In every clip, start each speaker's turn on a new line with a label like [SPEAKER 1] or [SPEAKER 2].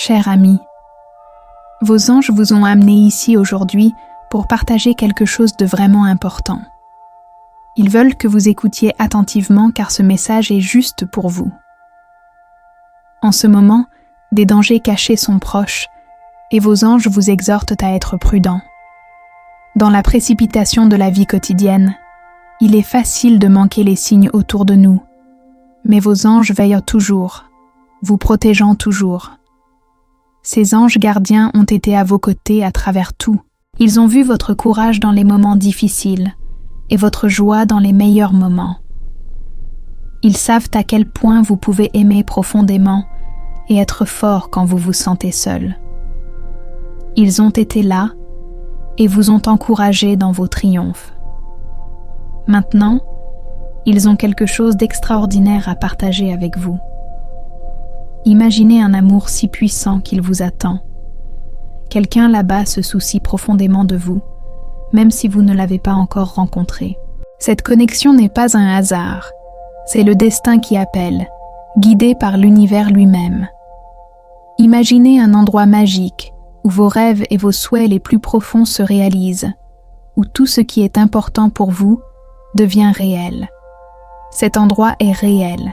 [SPEAKER 1] Cher ami, vos anges vous ont amené ici aujourd'hui pour partager quelque chose de vraiment important. Ils veulent que vous écoutiez attentivement car ce message est juste pour vous. En ce moment, des dangers cachés sont proches et vos anges vous exhortent à être prudents. Dans la précipitation de la vie quotidienne, il est facile de manquer les signes autour de nous, mais vos anges veillent toujours, vous protégeant toujours. Ces anges gardiens ont été à vos côtés à travers tout. Ils ont vu votre courage dans les moments difficiles et votre joie dans les meilleurs moments. Ils savent à quel point vous pouvez aimer profondément et être fort quand vous vous sentez seul. Ils ont été là et vous ont encouragé dans vos triomphes. Maintenant, ils ont quelque chose d'extraordinaire à partager avec vous. Imaginez un amour si puissant qu'il vous attend. Quelqu'un là-bas se soucie profondément de vous, même si vous ne l'avez pas encore rencontré. Cette connexion n'est pas un hasard, c'est le destin qui appelle, guidé par l'univers lui-même. Imaginez un endroit magique où vos rêves et vos souhaits les plus profonds se réalisent, où tout ce qui est important pour vous devient réel. Cet endroit est réel,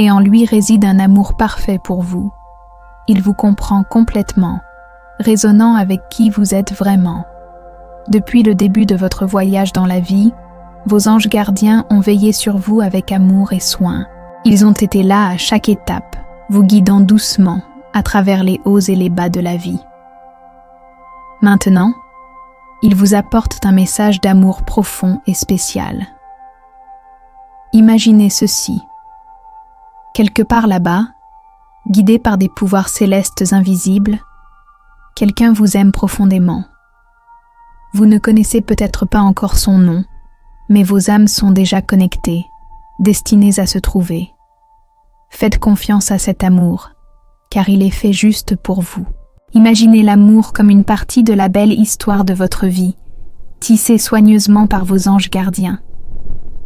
[SPEAKER 1] et en lui réside un amour parfait pour vous. Il vous comprend complètement, résonnant avec qui vous êtes vraiment. Depuis le début de votre voyage dans la vie, vos anges gardiens ont veillé sur vous avec amour et soin. Ils ont été là à chaque étape, vous guidant doucement à travers les hauts et les bas de la vie. Maintenant, ils vous apportent un message d'amour profond et spécial. Imaginez ceci. Quelque part là-bas, guidé par des pouvoirs célestes invisibles, quelqu'un vous aime profondément. Vous ne connaissez peut-être pas encore son nom, mais vos âmes sont déjà connectées, destinées à se trouver. Faites confiance à cet amour, car il est fait juste pour vous. Imaginez l'amour comme une partie de la belle histoire de votre vie, tissée soigneusement par vos anges gardiens.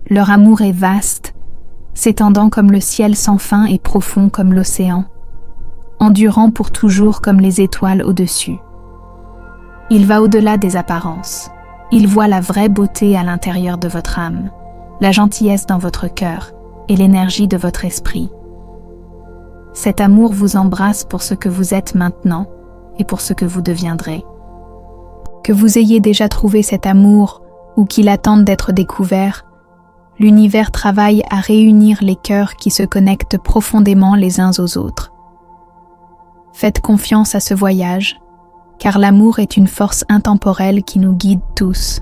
[SPEAKER 1] Leur amour est vaste, s'étendant comme le ciel sans fin et profond comme l'océan, endurant pour toujours comme les étoiles au-dessus. Il va au-delà des apparences. Il voit la vraie beauté à l'intérieur de votre âme, la gentillesse dans votre cœur et l'énergie de votre esprit. Cet amour vous embrasse pour ce que vous êtes maintenant et pour ce que vous deviendrez. Que vous ayez déjà trouvé cet amour ou qu'il attende d'être découvert, l'univers travaille à réunir les cœurs qui se connectent profondément les uns aux autres. Faites confiance à ce voyage, car l'amour est une force intemporelle qui nous guide tous.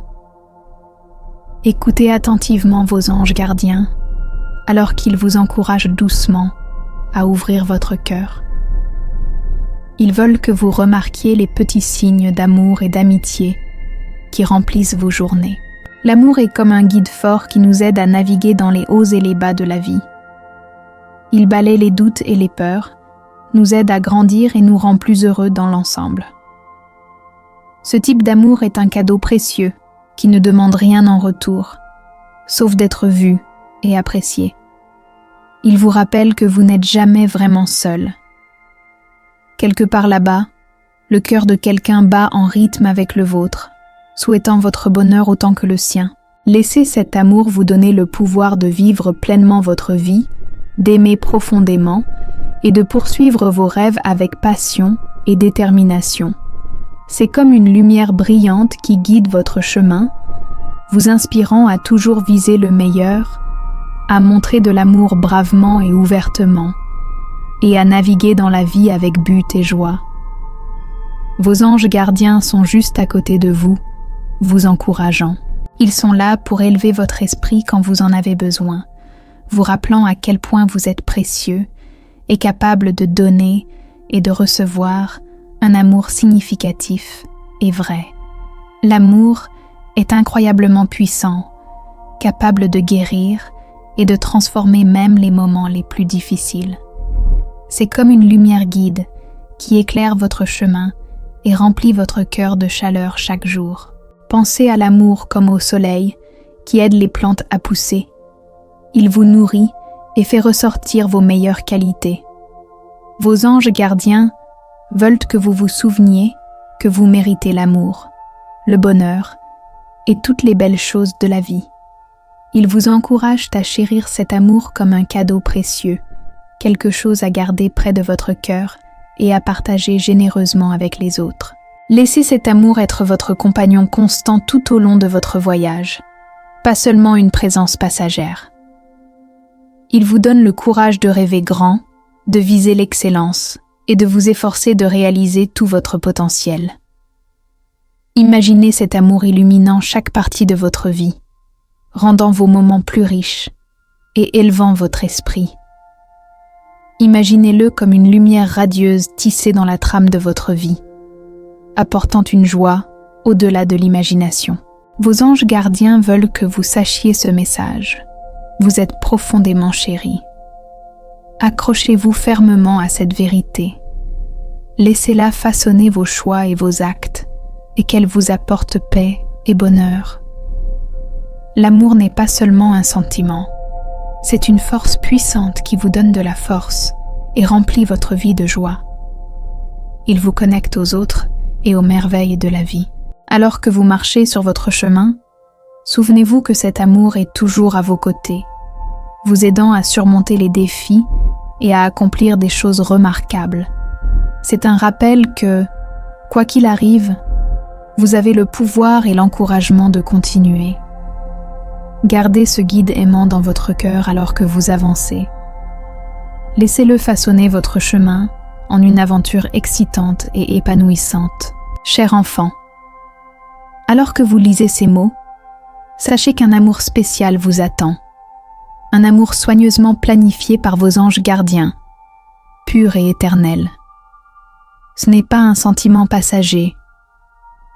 [SPEAKER 1] Écoutez attentivement vos anges gardiens, alors qu'ils vous encouragent doucement à ouvrir votre cœur. Ils veulent que vous remarquiez les petits signes d'amour et d'amitié qui remplissent vos journées. L'amour est comme un guide fort qui nous aide à naviguer dans les hauts et les bas de la vie. Il balaie les doutes et les peurs, nous aide à grandir et nous rend plus heureux dans l'ensemble. Ce type d'amour est un cadeau précieux qui ne demande rien en retour, sauf d'être vu et apprécié. Il vous rappelle que vous n'êtes jamais vraiment seul. Quelque part là-bas, le cœur de quelqu'un bat en rythme avec le vôtre, souhaitant votre bonheur autant que le sien. Laissez cet amour vous donner le pouvoir de vivre pleinement votre vie, d'aimer profondément et de poursuivre vos rêves avec passion et détermination. C'est comme une lumière brillante qui guide votre chemin, vous inspirant à toujours viser le meilleur, à montrer de l'amour bravement et ouvertement, et à naviguer dans la vie avec but et joie. Vos anges gardiens sont juste à côté de vous, vous encourageant. Ils sont là pour élever votre esprit quand vous en avez besoin, vous rappelant à quel point vous êtes précieux et capable de donner et de recevoir un amour significatif et vrai. L'amour est incroyablement puissant, capable de guérir et de transformer même les moments les plus difficiles. C'est comme une lumière guide qui éclaire votre chemin et remplit votre cœur de chaleur chaque jour. Pensez à l'amour comme au soleil qui aide les plantes à pousser. Il vous nourrit et fait ressortir vos meilleures qualités. Vos anges gardiens veulent que vous vous souveniez que vous méritez l'amour, le bonheur et toutes les belles choses de la vie. Ils vous encouragent à chérir cet amour comme un cadeau précieux, quelque chose à garder près de votre cœur et à partager généreusement avec les autres. Laissez cet amour être votre compagnon constant tout au long de votre voyage, pas seulement une présence passagère. Il vous donne le courage de rêver grand, de viser l'excellence et de vous efforcer de réaliser tout votre potentiel. Imaginez cet amour illuminant chaque partie de votre vie, rendant vos moments plus riches et élevant votre esprit. Imaginez-le comme une lumière radieuse tissée dans la trame de votre vie, apportant une joie au-delà de l'imagination. Vos anges gardiens veulent que vous sachiez ce message. Vous êtes profondément chéris. Accrochez-vous fermement à cette vérité. Laissez-la façonner vos choix et vos actes, et qu'elle vous apporte paix et bonheur. L'amour n'est pas seulement un sentiment, c'est une force puissante qui vous donne de la force et remplit votre vie de joie. Il vous connecte aux autres et aux merveilles de la vie. Alors que vous marchez sur votre chemin, souvenez-vous que cet amour est toujours à vos côtés, vous aidant à surmonter les défis et à accomplir des choses remarquables. C'est un rappel que, quoi qu'il arrive, vous avez le pouvoir et l'encouragement de continuer. Gardez ce guide aimant dans votre cœur alors que vous avancez. Laissez-le façonner votre chemin en une aventure excitante et épanouissante. Cher enfant, alors que vous lisez ces mots, sachez qu'un amour spécial vous attend. Un amour soigneusement planifié par vos anges gardiens, pur et éternel. Ce n'est pas un sentiment passager,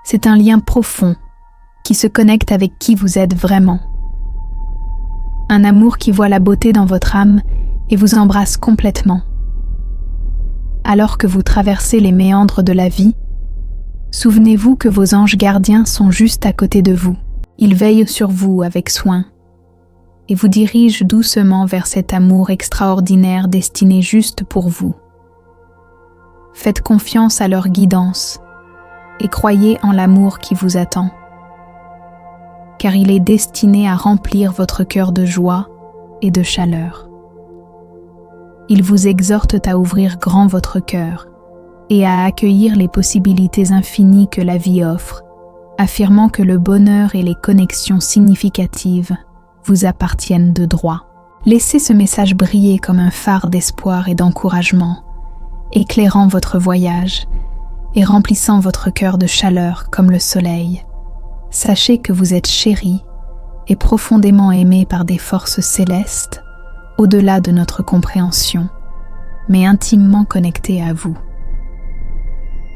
[SPEAKER 1] c'est un lien profond qui se connecte avec qui vous êtes vraiment. Un amour qui voit la beauté dans votre âme et vous embrasse complètement. Alors que vous traversez les méandres de la vie, souvenez-vous que vos anges gardiens sont juste à côté de vous. Ils veillent sur vous avec soin et vous dirigent doucement vers cet amour extraordinaire destiné juste pour vous. Faites confiance à leur guidance et croyez en l'amour qui vous attend, car il est destiné à remplir votre cœur de joie et de chaleur. Ils vous exhortent à ouvrir grand votre cœur et à accueillir les possibilités infinies que la vie offre, affirmant que le bonheur et les connexions significatives vous appartiennent de droit. Laissez ce message briller comme un phare d'espoir et d'encouragement, éclairant votre voyage et remplissant votre cœur de chaleur comme le soleil. Sachez que vous êtes chéri et profondément aimé par des forces célestes, au-delà de notre compréhension, mais intimement connectées à vous.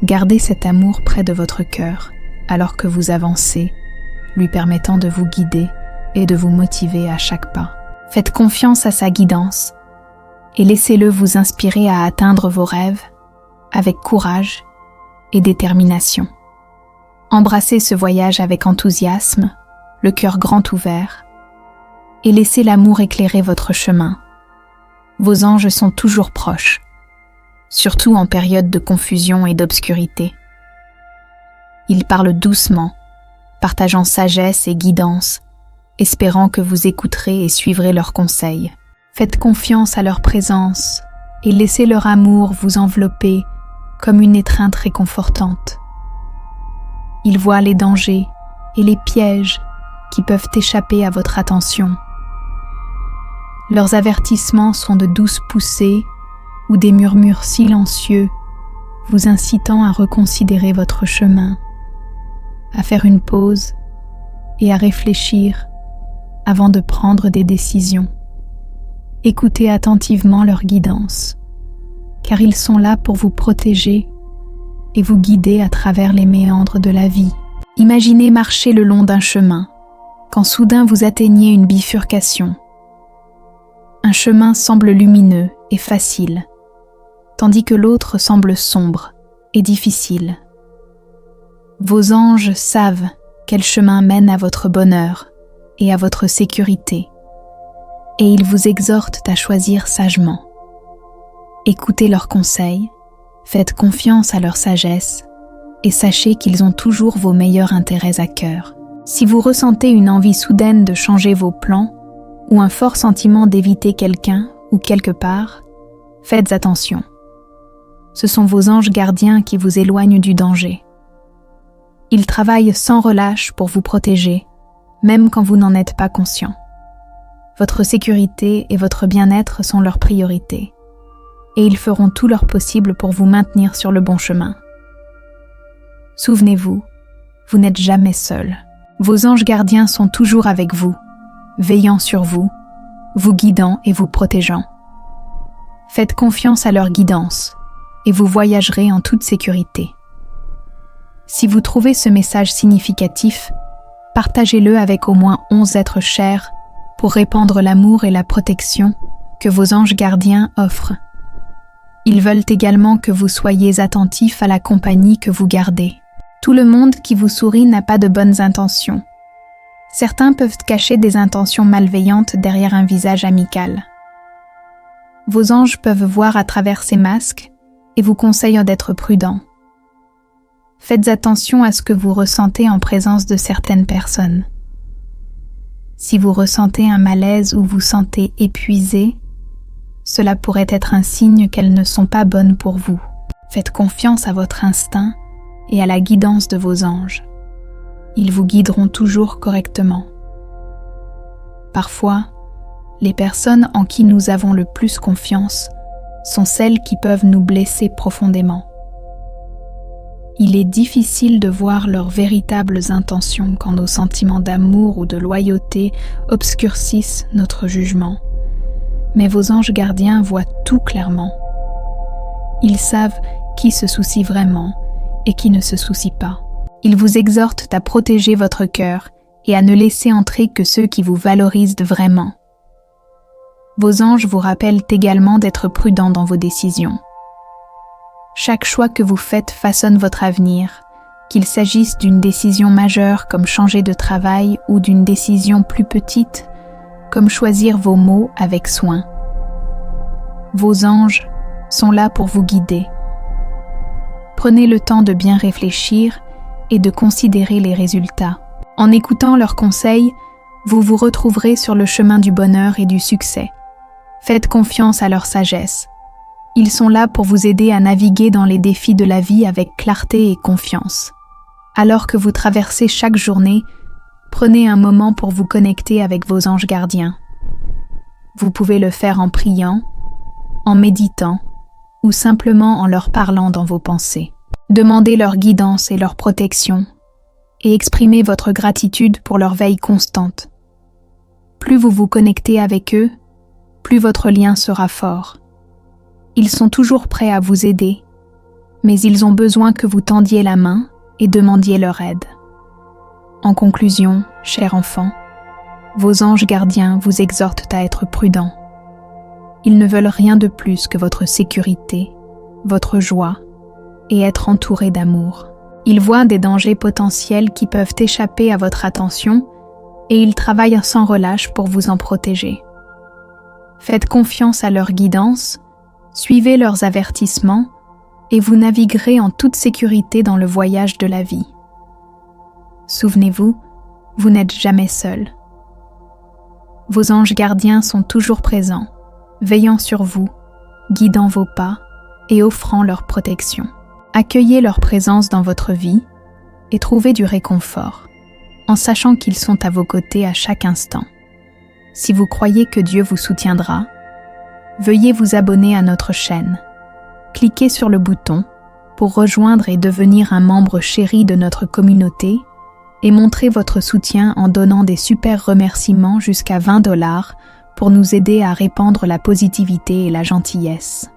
[SPEAKER 1] Gardez cet amour près de votre cœur alors que vous avancez, lui permettant de vous guider et de vous motiver à chaque pas. Faites confiance à sa guidance et laissez-le vous inspirer à atteindre vos rêves avec courage et détermination. Embrassez ce voyage avec enthousiasme, le cœur grand ouvert, et laissez l'amour éclairer votre chemin. Vos anges sont toujours proches, surtout en période de confusion et d'obscurité. Ils parlent doucement, partageant sagesse et guidance, espérant que vous écouterez et suivrez leurs conseils. Faites confiance à leur présence et laissez leur amour vous envelopper comme une étreinte réconfortante. Ils voient les dangers et les pièges qui peuvent échapper à votre attention. Leurs avertissements sont de douces poussées ou des murmures silencieux vous incitant à reconsidérer votre chemin, à faire une pause et à réfléchir avant de prendre des décisions. Écoutez attentivement leur guidance, car ils sont là pour vous protéger et vous guider à travers les méandres de la vie. Imaginez marcher le long d'un chemin, quand soudain vous atteignez une bifurcation. Un chemin semble lumineux et facile, tandis que l'autre semble sombre et difficile. Vos anges savent quel chemin mène à votre bonheur et à votre sécurité, et ils vous exhortent à choisir sagement. Écoutez leurs conseils Faites confiance à leur sagesse et sachez qu'ils ont toujours vos meilleurs intérêts à cœur. Si vous ressentez une envie soudaine de changer vos plans ou un fort sentiment d'éviter quelqu'un ou quelque part, faites attention. Ce sont vos anges gardiens qui vous éloignent du danger. Ils travaillent sans relâche pour vous protéger, même quand vous n'en êtes pas conscient. Votre sécurité et votre bien-être sont leurs priorités, et ils feront tout leur possible pour vous maintenir sur le bon chemin. Souvenez-vous, vous n'êtes jamais seul. Vos anges gardiens sont toujours avec vous, veillant sur vous, vous guidant et vous protégeant. Faites confiance à leur guidance, et vous voyagerez en toute sécurité. Si vous trouvez ce message significatif, partagez-le avec au moins 11 êtres chers pour répandre l'amour et la protection que vos anges gardiens offrent. Ils veulent également que vous soyez attentifs à la compagnie que vous gardez. Tout le monde qui vous sourit n'a pas de bonnes intentions. Certains peuvent cacher des intentions malveillantes derrière un visage amical. Vos anges peuvent voir à travers ces masques et vous conseillent d'être prudent. Faites attention à ce que vous ressentez en présence de certaines personnes. Si vous ressentez un malaise ou vous sentez épuisé, cela pourrait être un signe qu'elles ne sont pas bonnes pour vous. Faites confiance à votre instinct et à la guidance de vos anges. Ils vous guideront toujours correctement. Parfois, les personnes en qui nous avons le plus confiance sont celles qui peuvent nous blesser profondément. Il est difficile de voir leurs véritables intentions quand nos sentiments d'amour ou de loyauté obscurcissent notre jugement. Mais vos anges gardiens voient tout clairement. Ils savent qui se soucie vraiment et qui ne se soucie pas. Ils vous exhortent à protéger votre cœur et à ne laisser entrer que ceux qui vous valorisent vraiment. Vos anges vous rappellent également d'être prudent dans vos décisions. Chaque choix que vous faites façonne votre avenir, qu'il s'agisse d'une décision majeure comme changer de travail ou d'une décision plus petite comme choisir vos mots avec soin. Vos anges sont là pour vous guider. Prenez le temps de bien réfléchir et de considérer les résultats. En écoutant leurs conseils, vous vous retrouverez sur le chemin du bonheur et du succès. Faites confiance à leur sagesse. Ils sont là pour vous aider à naviguer dans les défis de la vie avec clarté et confiance. Alors que vous traversez chaque journée, prenez un moment pour vous connecter avec vos anges gardiens. Vous pouvez le faire en priant, en méditant ou simplement en leur parlant dans vos pensées. Demandez leur guidance et leur protection et exprimez votre gratitude pour leur veille constante. Plus vous vous connectez avec eux, plus votre lien sera fort. Ils sont toujours prêts à vous aider, mais ils ont besoin que vous tendiez la main et demandiez leur aide. En conclusion, cher enfant, vos anges gardiens vous exhortent à être prudents. Ils ne veulent rien de plus que votre sécurité, votre joie et être entouré d'amour. Ils voient des dangers potentiels qui peuvent échapper à votre attention et ils travaillent sans relâche pour vous en protéger. Faites confiance à leur guidance, suivez leurs avertissements et vous naviguerez en toute sécurité dans le voyage de la vie. Souvenez-vous, vous n'êtes jamais seul. Vos anges gardiens sont toujours présents, veillant sur vous, guidant vos pas et offrant leur protection. Accueillez leur présence dans votre vie et trouvez du réconfort, en sachant qu'ils sont à vos côtés à chaque instant. Si vous croyez que Dieu vous soutiendra, veuillez vous abonner à notre chaîne. Cliquez sur le bouton pour rejoindre et devenir un membre chéri de notre communauté et montrez votre soutien en donnant des super remerciements jusqu'à $20 pour nous aider à répandre la positivité et la gentillesse.